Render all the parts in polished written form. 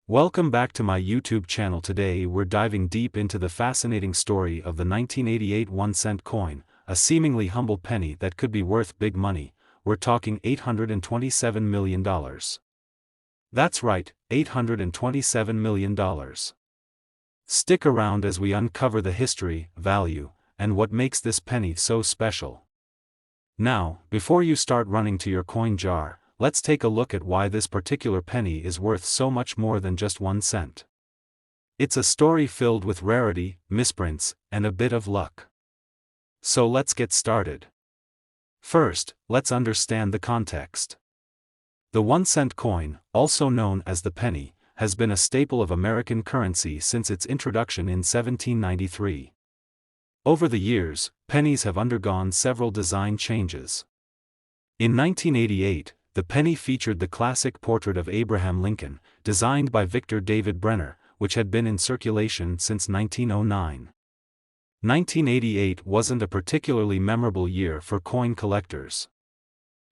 Welcome back to my YouTube channel. Today we're diving deep into the fascinating story of the 1988 1-cent coin, a seemingly humble penny that could be worth big money. We're talking $827 million. That's right, $827 million. Stick around as we uncover the history, value, and what makes this penny so special. Now, before you start running to your coin jar, let's take a look at why this particular penny is worth so much more than just 1 cent. It's a story filled with rarity, misprints, and a bit of luck. So let's get started. First, let's understand the context. The 1-cent coin, also known as the penny, has been a staple of American currency since its introduction in 1793. Over the years, pennies have undergone several design changes. In 1988, the penny featured the classic portrait of Abraham Lincoln, designed by Victor David Brenner, which had been in circulation since 1909. 1988 wasn't a particularly memorable year for coin collectors.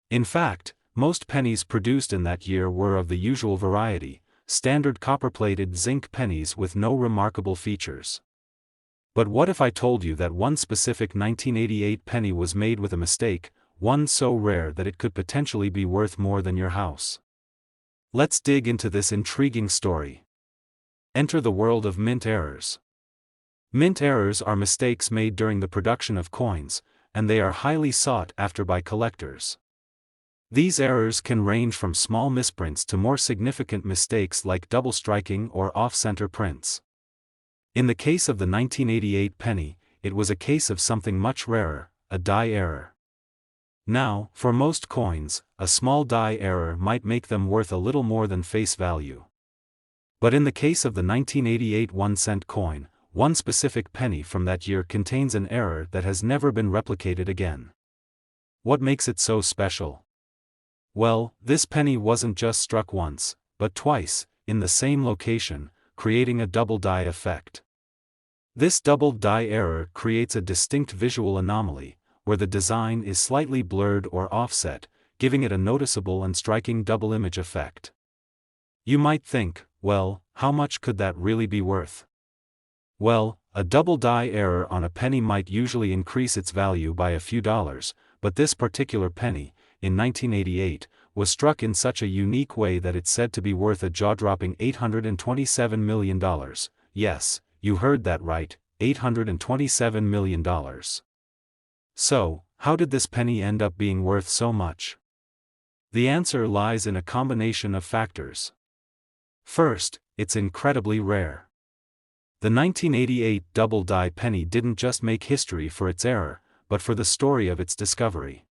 In fact, most pennies produced in that year were of the usual variety, standard copper-plated zinc pennies with no remarkable features. But what if I told you that one specific 1988 penny was made with a mistake, one so rare that it could potentially be worth more than your house? Let's dig into this intriguing story. Enter the world of mint errors. Mint errors are mistakes made during the production of coins, and they are highly sought after by collectors. These errors can range from small misprints to more significant mistakes like double striking or off-center prints. In the case of the 1988 penny, it was a case of something much rarer, a die error. Now, for most coins, a small die error might make them worth a little more than face value. But in the case of the 1988 1-cent coin, one specific penny from that year contains an error that has never been replicated again. What makes it so special? Well, this penny wasn't just struck once, but twice, in the same location, creating a double die effect. This double die error creates a distinct visual anomaly, where the design is slightly blurred or offset, giving it a noticeable and striking double image effect. You might think, well, how much could that really be worth? Well, a double die error on a penny might usually increase its value by a few dollars, but this particular penny, in 1988, was struck in such a unique way that it's said to be worth a jaw-dropping $827 million. Yes, you heard that right, $827 million. So, how did this penny end up being worth so much? The answer lies in a combination of factors. First, it's incredibly rare. The 1988 double die penny didn't just make history for its error, but for the story of its discovery.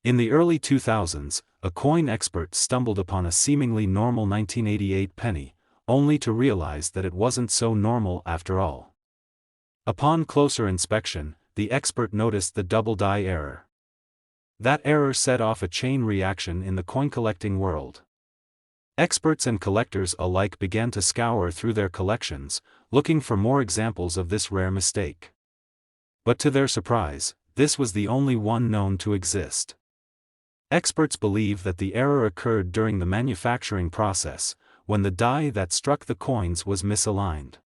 In the early 2000s, a coin expert stumbled upon a seemingly normal 1988 penny, only to realize that it wasn't so normal after all. Upon closer inspection, the expert noticed the double die error. That error set off a chain reaction in the coin collecting world. Experts and collectors alike began to scour through their collections, looking for more examples of this rare mistake. But to their surprise, this was the only one known to exist. Experts believe that the error occurred during the manufacturing process, when the die that struck the coins was misaligned.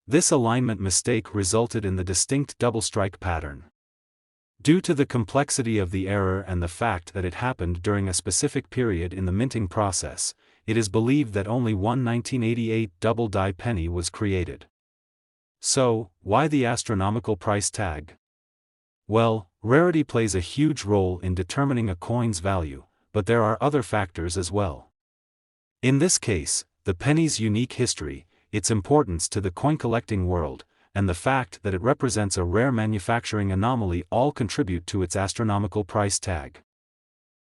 This alignment mistake resulted in the distinct double strike pattern. Due to the complexity of the error and the fact that it happened during a specific period in the minting process, it is believed that only one 1988 double die penny was created. So, why the astronomical price tag? Well, rarity plays a huge role in determining a coin's value, but there are other factors as well. In this case, the penny's unique history, its importance to the coin collecting world, and the fact that it represents a rare manufacturing anomaly all contribute to its astronomical price tag.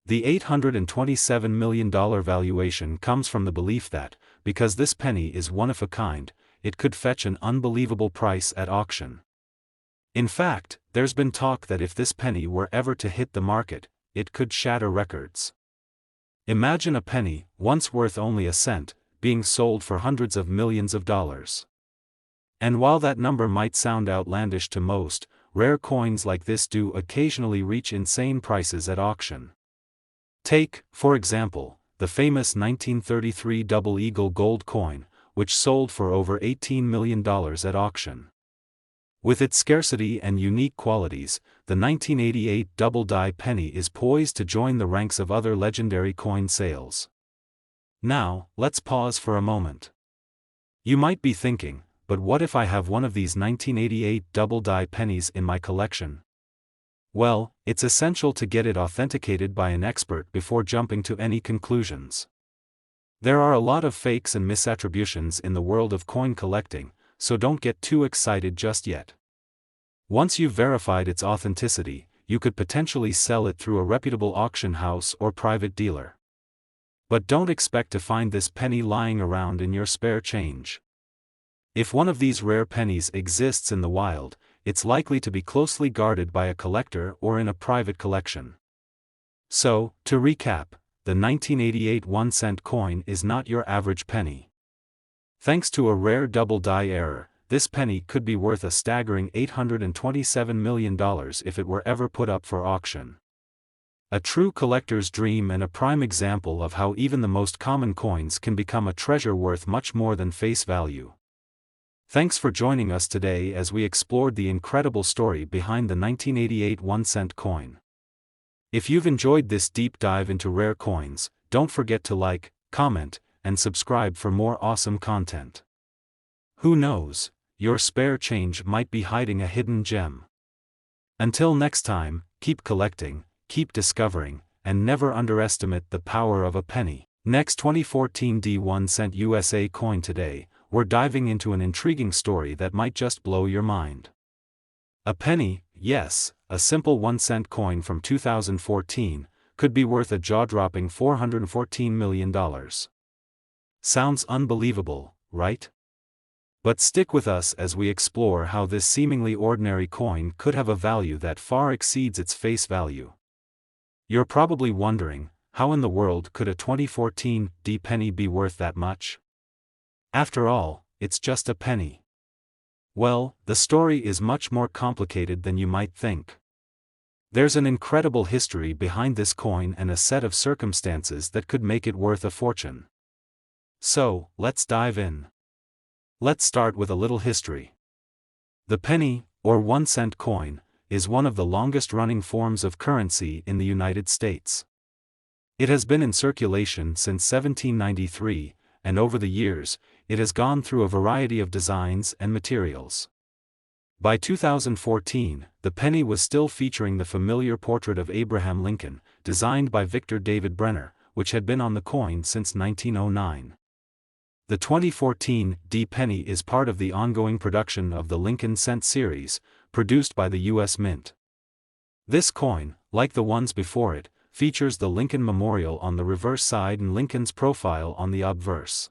The $827 million valuation comes from the belief that, because this penny is one of a kind, it could fetch an unbelievable price at auction. In fact, there's been talk that if this penny were ever to hit the market, it could shatter records. Imagine a penny, once worth only a cent, being sold for hundreds of millions of dollars. And while that number might sound outlandish to most, rare coins like this do occasionally reach insane prices at auction. Take, for example, the famous 1933 Double Eagle gold coin, which sold for over $18 million at auction. With its scarcity and unique qualities, the 1988 double die penny is poised to join the ranks of other legendary coin sales. Now, let's pause for a moment. You might be thinking, but what if I have one of these 1988 double die pennies in my collection? Well, it's essential to get it authenticated by an expert before jumping to any conclusions. There are a lot of fakes and misattributions in the world of coin collecting, so don't get too excited just yet. Once you've verified its authenticity, you could potentially sell it through a reputable auction house or private dealer. But don't expect to find this penny lying around in your spare change. If one of these rare pennies exists in the wild, it's likely to be closely guarded by a collector or in a private collection. So, to recap, the 1988 1-cent coin is not your average penny. Thanks to a rare double die error, this penny could be worth a staggering $827 million if it were ever put up for auction. A true collector's dream and a prime example of how even the most common coins can become a treasure worth much more than face value. Thanks for joining us today as we explored the incredible story behind the 1988 1-cent coin. If you've enjoyed this deep dive into rare coins, don't forget to like, comment, and subscribe for more awesome content. Who knows, your spare change might be hiding a hidden gem. Until next time, keep collecting, keep discovering, and never underestimate the power of a penny. Next 2014 D1-cent USA coin today, we're diving into an intriguing story that might just blow your mind. A penny, yes, a simple 1-cent coin from 2014, could be worth a jaw-dropping $414 million. Sounds unbelievable, right? But stick with us as we explore how this seemingly ordinary coin could have a value that far exceeds its face value. You're probably wondering, how in the world could a 2014 D penny be worth that much? After all, it's just a penny. Well, the story is much more complicated than you might think. There's an incredible history behind this coin and a set of circumstances that could make it worth a fortune. So, let's dive in. Let's start with a little history. The penny, or 1-cent coin, is one of the longest-running forms of currency in the United States. It has been in circulation since 1793, and over the years, it has gone through a variety of designs and materials. By 2014, the penny was still featuring the familiar portrait of Abraham Lincoln, designed by Victor David Brenner, which had been on the coin since 1909. The 2014 D penny is part of the ongoing production of the Lincoln Cent series, produced by the U.S. Mint. This coin, like the ones before it, features the Lincoln Memorial on the reverse side and Lincoln's profile on the obverse.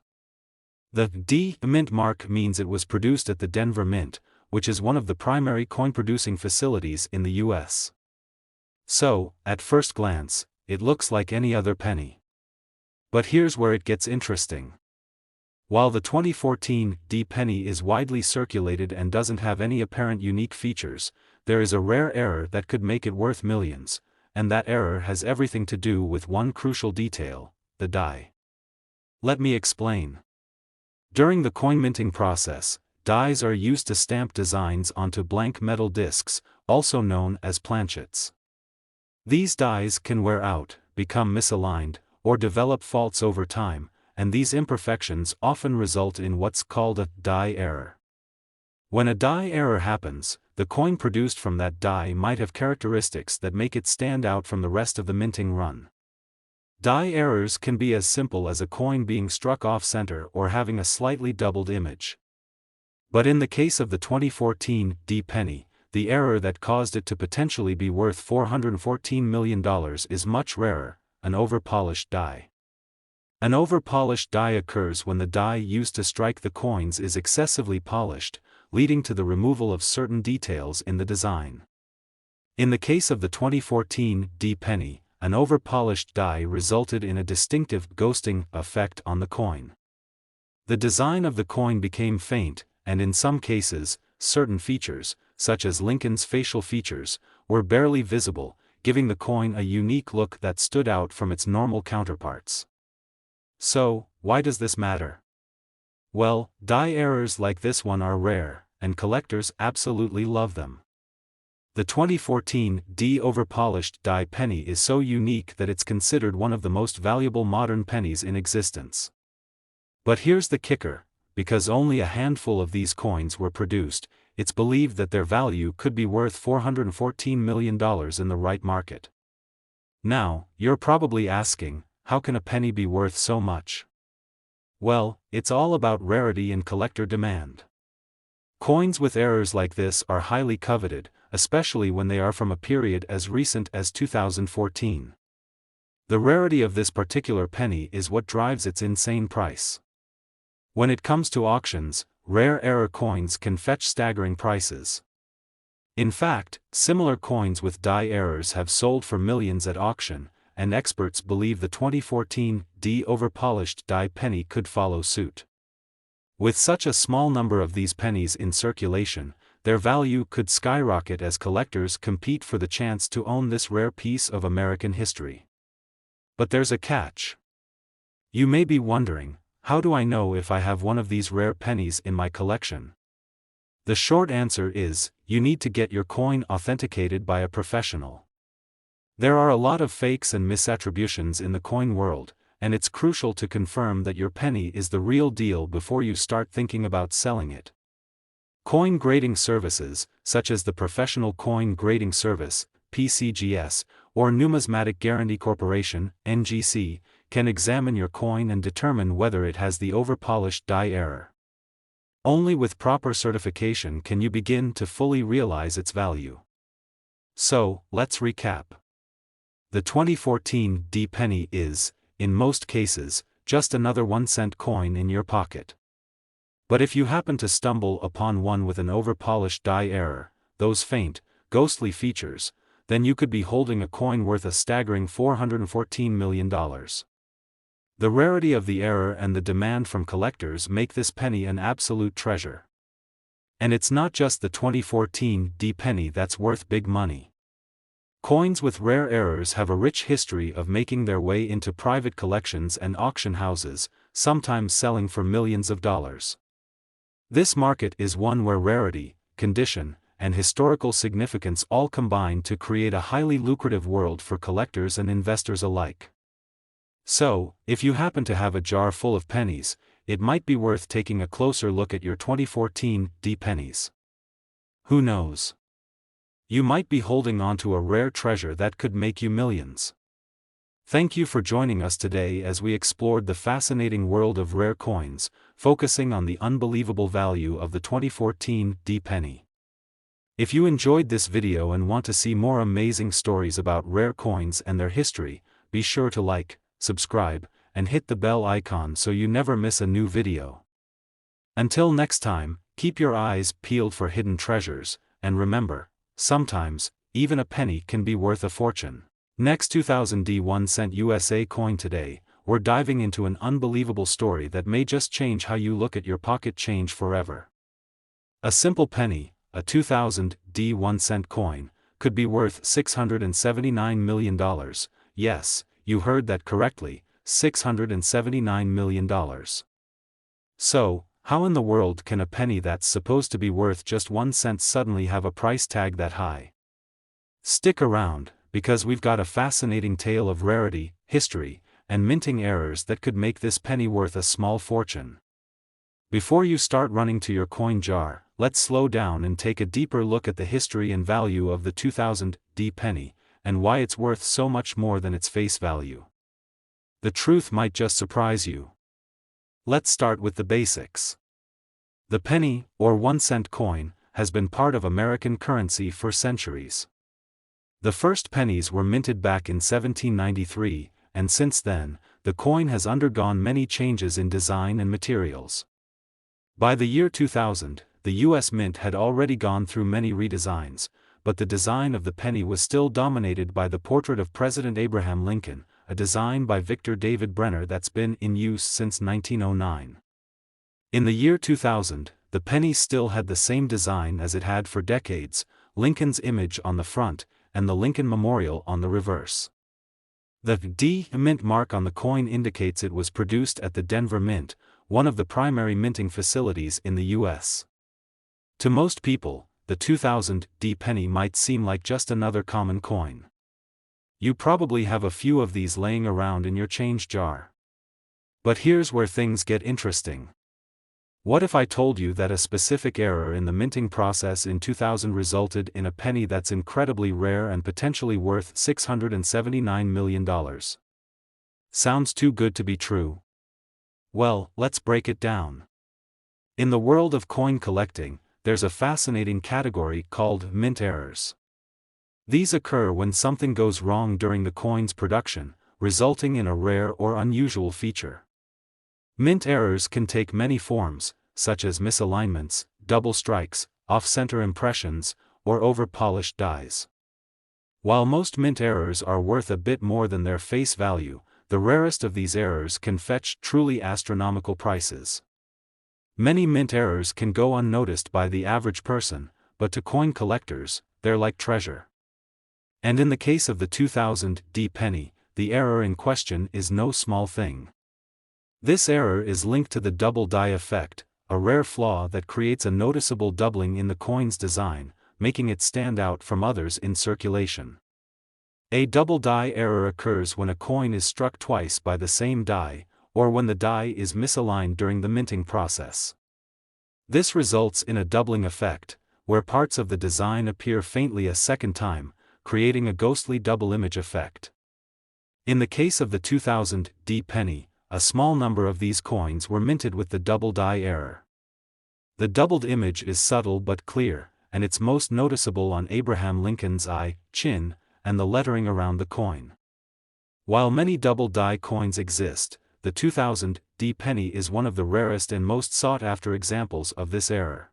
The D Mint mark means it was produced at the Denver Mint, which is one of the primary coin-producing facilities in the U.S. So, at first glance, it looks like any other penny. But here's where it gets interesting. While the 2014 D penny is widely circulated and doesn't have any apparent unique features, there is a rare error that could make it worth millions, and that error has everything to do with one crucial detail: the die. Let me explain. During the coin minting process, dies are used to stamp designs onto blank metal discs, also known as planchets. These dies can wear out, become misaligned, or develop faults over time, and these imperfections often result in what's called a die error. When a die error happens, the coin produced from that die might have characteristics that make it stand out from the rest of the minting run. Die errors can be as simple as a coin being struck off-center or having a slightly doubled image. But in the case of the 2014 D penny, the error that caused it to potentially be worth $414 million is much rarer: an over-polished die. An over-polished die occurs when the die used to strike the coins is excessively polished, leading to the removal of certain details in the design. In the case of the 2014 D penny, an over-polished die resulted in a distinctive ghosting effect on the coin. The design of the coin became faint, and in some cases, certain features, such as Lincoln's facial features, were barely visible, giving the coin a unique look that stood out from its normal counterparts. So, why does this matter? Well, die errors like this one are rare, and collectors absolutely love them. The 2014 D overpolished die penny is so unique that it's considered one of the most valuable modern pennies in existence. But here's the kicker: because only a handful of these coins were produced, it's believed that their value could be worth $414 million in the right market. Now, you're probably asking, how can a penny be worth so much? Well, it's all about rarity and collector demand. Coins with errors like this are highly coveted, especially when they are from a period as recent as 2014. The rarity of this particular penny is what drives its insane price. When it comes to auctions, rare error coins can fetch staggering prices. In fact, similar coins with die errors have sold for millions at auction, and experts believe the 2014 D overpolished die penny could follow suit. With such a small number of these pennies in circulation, their value could skyrocket as collectors compete for the chance to own this rare piece of American history. But there's a catch. You may be wondering, how do I know if I have one of these rare pennies in my collection? The short answer is, you need to get your coin authenticated by a professional. There are a lot of fakes and misattributions in the coin world, and it's crucial to confirm that your penny is the real deal before you start thinking about selling it. Coin grading services, such as the Professional Coin Grading Service, PCGS, or Numismatic Guarantee Corporation, NGC, can examine your coin and determine whether it has the overpolished die error. Only with proper certification can you begin to fully realize its value. So, let's recap. The 2014 D penny is, in most cases, just another 1-cent coin in your pocket. But if you happen to stumble upon one with an overpolished die error, those faint, ghostly features, then you could be holding a coin worth a staggering $414 million. The rarity of the error and the demand from collectors make this penny an absolute treasure. And it's not just the 2014 D penny that's worth big money. Coins with rare errors have a rich history of making their way into private collections and auction houses, sometimes selling for millions of dollars. This market is one where rarity, condition, and historical significance all combine to create a highly lucrative world for collectors and investors alike. So, if you happen to have a jar full of pennies, it might be worth taking a closer look at your 2014 D pennies. Who knows? You might be holding on to a rare treasure that could make you millions. Thank you for joining us today as we explored the fascinating world of rare coins, focusing on the unbelievable value of the 2014 D penny. If you enjoyed this video and want to see more amazing stories about rare coins and their history, be sure to like, subscribe, and hit the bell icon so you never miss a new video. Until next time, keep your eyes peeled for hidden treasures, and remember, sometimes, even a penny can be worth a fortune. Next 2000 D 1-cent USA coin today, we're diving into an unbelievable story that may just change how you look at your pocket change forever. A simple penny, a 2000 D 1-cent coin, could be worth $679 million. Yes, you heard that correctly, $679 million. So, how in the world can a penny that's supposed to be worth just 1 cent suddenly have a price tag that high? Stick around, because we've got a fascinating tale of rarity, history, and minting errors that could make this penny worth a small fortune. Before you start running to your coin jar, let's slow down and take a deeper look at the history and value of the 2000 D penny, and why it's worth so much more than its face value. The truth might just surprise you. Let's start with the basics. The penny, or 1-cent coin, has been part of American currency for centuries. The first pennies were minted back in 1793, and since then, the coin has undergone many changes in design and materials. By the year 2000, the U.S. Mint had already gone through many redesigns, but the design of the penny was still dominated by the portrait of President Abraham Lincoln, a design by Victor David Brenner that's been in use since 1909. In the year 2000, the penny still had the same design as it had for decades, Lincoln's image on the front, and the Lincoln Memorial on the reverse. The D Mint mark on the coin indicates it was produced at the Denver Mint, one of the primary minting facilities in the U.S. To most people, the 2000 D penny might seem like just another common coin. You probably have a few of these laying around in your change jar. But here's where things get interesting. What if I told you that a specific error in the minting process in 2000 resulted in a penny that's incredibly rare and potentially worth $679 million? Sounds too good to be true? Well, let's break it down. In the world of coin collecting, there's a fascinating category called mint errors. These occur when something goes wrong during the coin's production, resulting in a rare or unusual feature. Mint errors can take many forms, such as misalignments, double strikes, off-center impressions, or over-polished dies. While most mint errors are worth a bit more than their face value, the rarest of these errors can fetch truly astronomical prices. Many mint errors can go unnoticed by the average person, but to coin collectors, they're like treasure. And in the case of the 2000 D penny, the error in question is no small thing. This error is linked to the double die effect, a rare flaw that creates a noticeable doubling in the coin's design, making it stand out from others in circulation. A double die error occurs when a coin is struck twice by the same die, or when the die is misaligned during the minting process. This results in a doubling effect, where parts of the design appear faintly a second time, creating a ghostly double image effect. In the case of the 2000 D penny, a small number of these coins were minted with the double die error. The doubled image is subtle but clear, and it's most noticeable on Abraham Lincoln's eye, chin, and the lettering around the coin. While many double die coins exist, the 2000 D penny is one of the rarest and most sought-after examples of this error.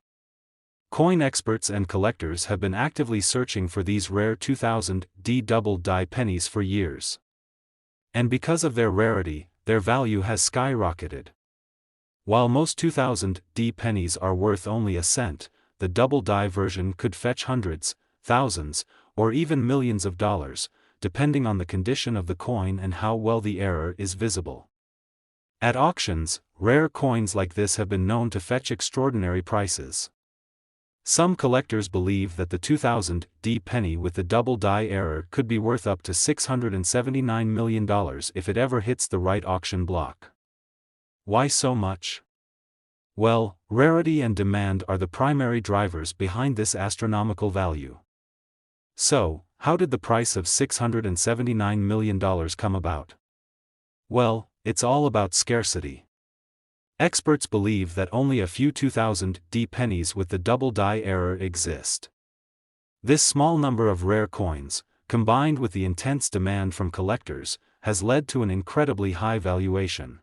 Coin experts and collectors have been actively searching for these rare 2000 D double die pennies for years. And because of their rarity, their value has skyrocketed. While most 2000 D pennies are worth only a cent, the double die version could fetch hundreds, thousands, or even millions of dollars, depending on the condition of the coin and how well the error is visible. At auctions, rare coins like this have been known to fetch extraordinary prices. Some collectors believe that the 2000 D penny with the double die error could be worth up to $679 million if it ever hits the right auction block. Why so much? Well, rarity and demand are the primary drivers behind this astronomical value. So, how did the price of $679 million come about? Well, it's all about scarcity. Experts believe that only a few 2000 D pennies with the double die error exist. This small number of rare coins, combined with the intense demand from collectors, has led to an incredibly high valuation.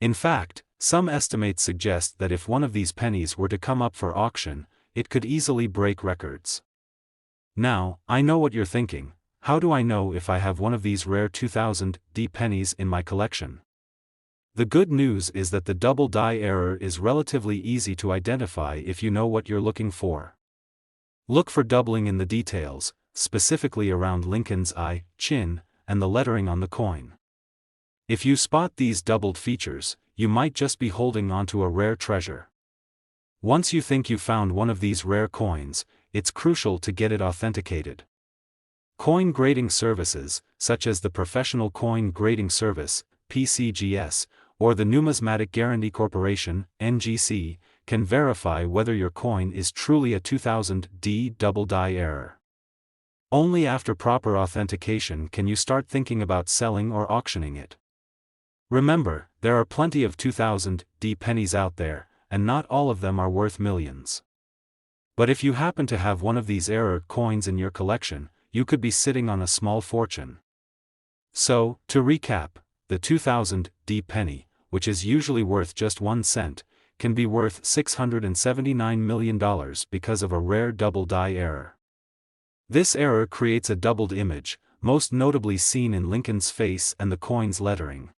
In fact, some estimates suggest that if one of these pennies were to come up for auction, it could easily break records. Now, I know what you're thinking: how do I know if I have one of these rare 2000 D pennies in my collection? The good news is that the double die error is relatively easy to identify if you know what you're looking for. Look for doubling in the details, specifically around Lincoln's eye, chin, and the lettering on the coin. If you spot these doubled features, you might just be holding onto a rare treasure. Once you think you found one of these rare coins, it's crucial to get it authenticated. Coin grading services, such as the Professional Coin Grading Service, PCGS, or the Numismatic Guarantee Corporation, NGC, can verify whether your coin is truly a 2000 D double die error. Only after proper authentication can you start thinking about selling or auctioning it. Remember, there are plenty of 2000 D pennies out there, and not all of them are worth millions. But if you happen to have one of these error coins in your collection, you could be sitting on a small fortune. So, to recap, the 2000 D penny, which is usually worth just 1 cent, can be worth $679 million because of a rare double die error. This error creates a doubled image, most notably seen in Lincoln's face and the coin's lettering.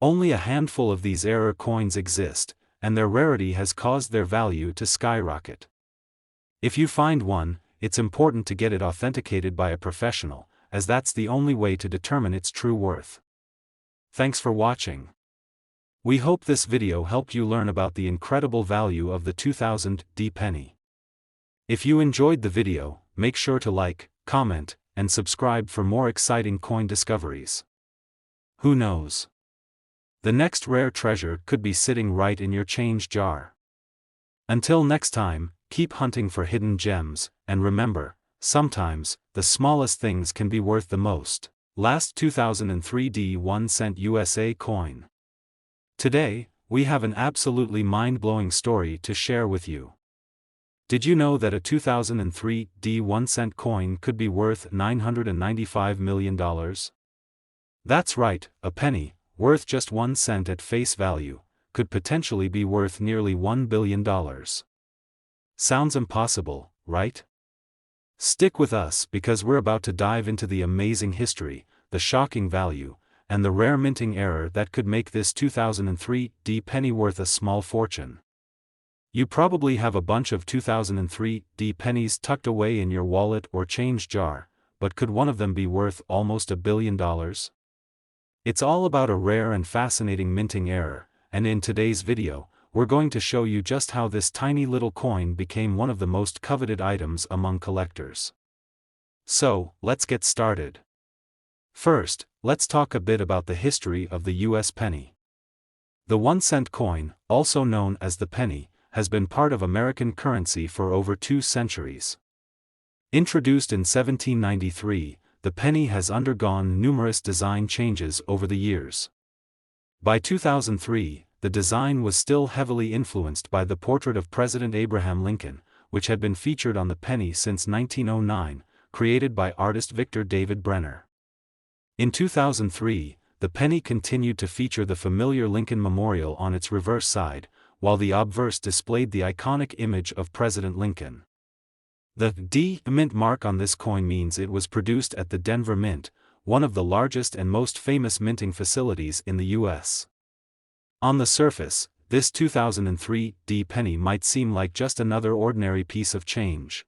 Only a handful of these error coins exist, and their rarity has caused their value to skyrocket. If you find one, it's important to get it authenticated by a professional, as that's the only way to determine its true worth. Thanks for watching. We hope this video helped you learn about the incredible value of the 2000 D penny. If you enjoyed the video, make sure to like, comment, and subscribe for more exciting coin discoveries. Who knows? The next rare treasure could be sitting right in your change jar. Until next time, keep hunting for hidden gems, and remember, sometimes, the smallest things can be worth the most. Last 2003 D 1 cent USA coin. Today, we have an absolutely mind-blowing story to share with you. Did you know that a 2003 D 1 cent coin could be worth $995 million? That's right, a penny, worth just 1 cent at face value, could potentially be worth nearly $1 billion. Sounds impossible, right? Stick with us because we're about to dive into the amazing history, the shocking value, and the rare minting error that could make this 2003 D penny worth a small fortune. You probably have a bunch of 2003 D pennies tucked away in your wallet or change jar, but could one of them be worth almost $1 billion? It's all about a rare and fascinating minting error, and in today's video, we're going to show you just how this tiny little coin became one of the most coveted items among collectors. So, let's get started. First, let's talk a bit about the history of the US penny. The 1 cent coin, also known as the penny, has been part of American currency for over 2 centuries. Introduced in 1793, the penny has undergone numerous design changes over the years. By 2003, the design was still heavily influenced by the portrait of President Abraham Lincoln, which had been featured on the penny since 1909, created by artist Victor David Brenner. In 2003, the penny continued to feature the familiar Lincoln Memorial on its reverse side, while the obverse displayed the iconic image of President Lincoln. The D Mint mark on this coin means it was produced at the Denver Mint, one of the largest and most famous minting facilities in the U.S. On the surface, this 2003 D penny might seem like just another ordinary piece of change.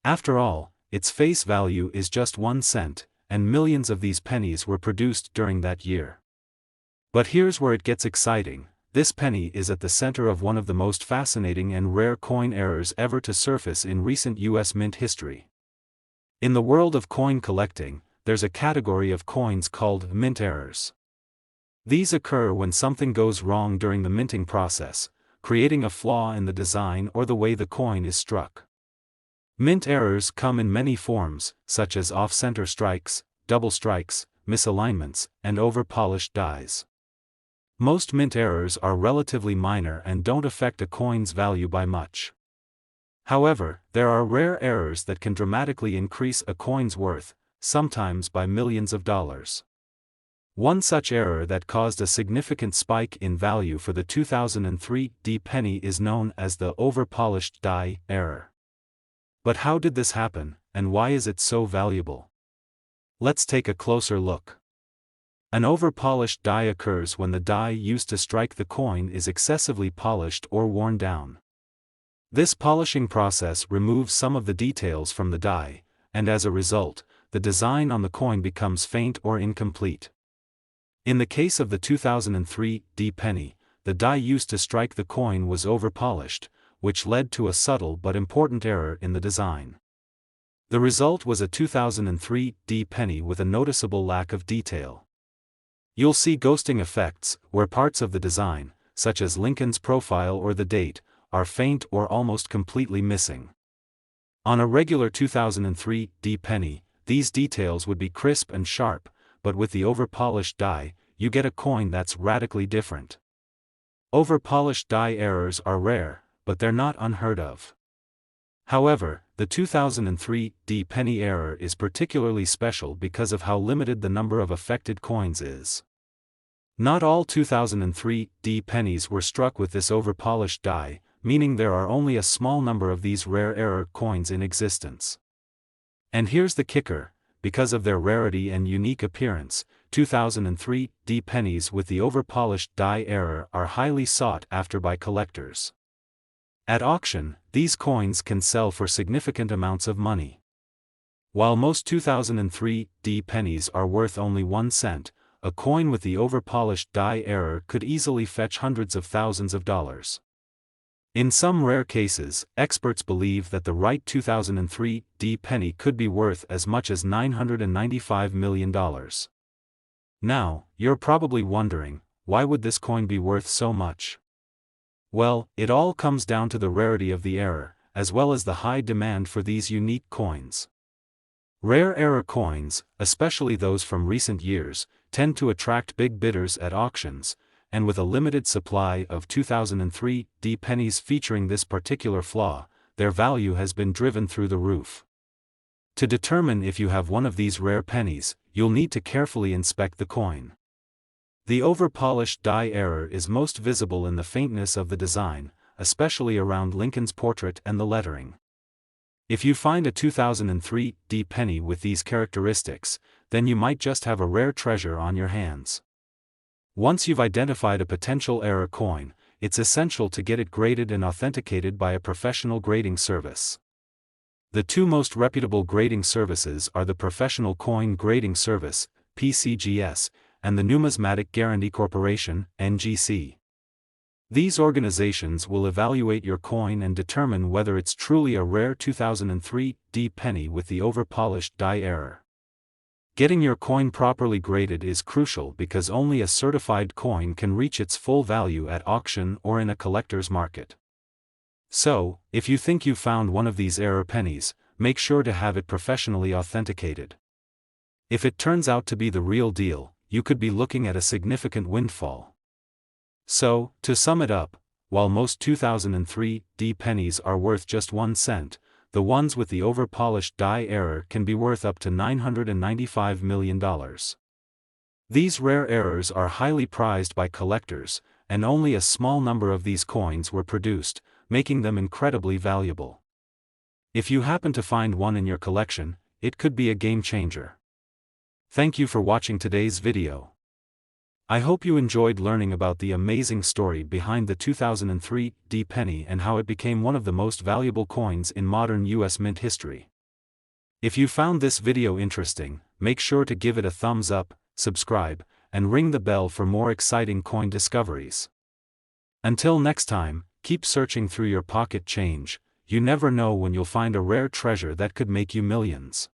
After all, its face value is just 1 cent, and millions of these pennies were produced during that year. But here's where it gets exciting. This penny is at the center of one of the most fascinating and rare coin errors ever to surface in recent U.S. mint history. In the world of coin collecting, there's a category of coins called mint errors. These occur when something goes wrong during the minting process, creating a flaw in the design or the way the coin is struck. Mint errors come in many forms, such as off-center strikes, double strikes, misalignments, and over-polished dies. Most mint errors are relatively minor and don't affect a coin's value by much. However, there are rare errors that can dramatically increase a coin's worth, sometimes by millions of dollars. One such error that caused a significant spike in value for the 2003 D penny is known as the over-polished die error. But how did this happen, and why is it so valuable? Let's take a closer look. An over-polished die occurs when the die used to strike the coin is excessively polished or worn down. This polishing process removes some of the details from the die, and as a result, the design on the coin becomes faint or incomplete. In the case of the 2003 D penny, the die used to strike the coin was over-polished, which led to a subtle but important error in the design. The result was a 2003 D penny with a noticeable lack of detail. You'll see ghosting effects, where parts of the design, such as Lincoln's profile or the date, are faint or almost completely missing. On a regular 2003 D penny, these details would be crisp and sharp, but with the over-polished die, you get a coin that's radically different. Over-polished die errors are rare, but they're not unheard of. However, the 2003 D penny error is particularly special because of how limited the number of affected coins is. Not all 2003 D pennies were struck with this over-polished die, meaning there are only a small number of these rare error coins in existence. And here's the kicker, because of their rarity and unique appearance, 2003 D pennies with the over-polished die error are highly sought after by collectors. At auction, these coins can sell for significant amounts of money. While most 2003 D pennies are worth only 1 cent, a coin with the over-polished die error could easily fetch hundreds of thousands of dollars. In some rare cases, experts believe that the right 2003 D penny could be worth as much as $995 million. Now, you're probably wondering, why would this coin be worth so much? Well, it all comes down to the rarity of the error, as well as the high demand for these unique coins. Rare error coins, especially those from recent years, tend to attract big bidders at auctions, and with a limited supply of 2003 D pennies featuring this particular flaw, their value has been driven through the roof. To determine if you have one of these rare pennies, you'll need to carefully inspect the coin. The over-polished die error is most visible in the faintness of the design, especially around Lincoln's portrait and the lettering. If you find a 2003 D penny with these characteristics, then you might just have a rare treasure on your hands. Once you've identified a potential error coin, it's essential to get it graded and authenticated by a professional grading service. The two most reputable grading services are the Professional Coin Grading Service, PCGS, and the Numismatic Guarantee Corporation, NGC. These organizations will evaluate your coin and determine whether it's truly a rare 2003 D penny with the over-polished die error. Getting your coin properly graded is crucial because only a certified coin can reach its full value at auction or in a collector's market. So, if you think you found one of these error pennies, make sure to have it professionally authenticated. If it turns out to be the real deal, you could be looking at a significant windfall. So, to sum it up, while most 2003 D pennies are worth just 1 cent, the ones with the over-polished die error can be worth up to $995 million. These rare errors are highly prized by collectors, and only a small number of these coins were produced, making them incredibly valuable. If you happen to find one in your collection, it could be a game changer. Thank you for watching today's video. I hope you enjoyed learning about the amazing story behind the 2003 D penny and how it became one of the most valuable coins in modern US mint history. If you found this video interesting, make sure to give it a thumbs up, subscribe, and ring the bell for more exciting coin discoveries. Until next time, keep searching through your pocket change. You never know when you'll find a rare treasure that could make you millions.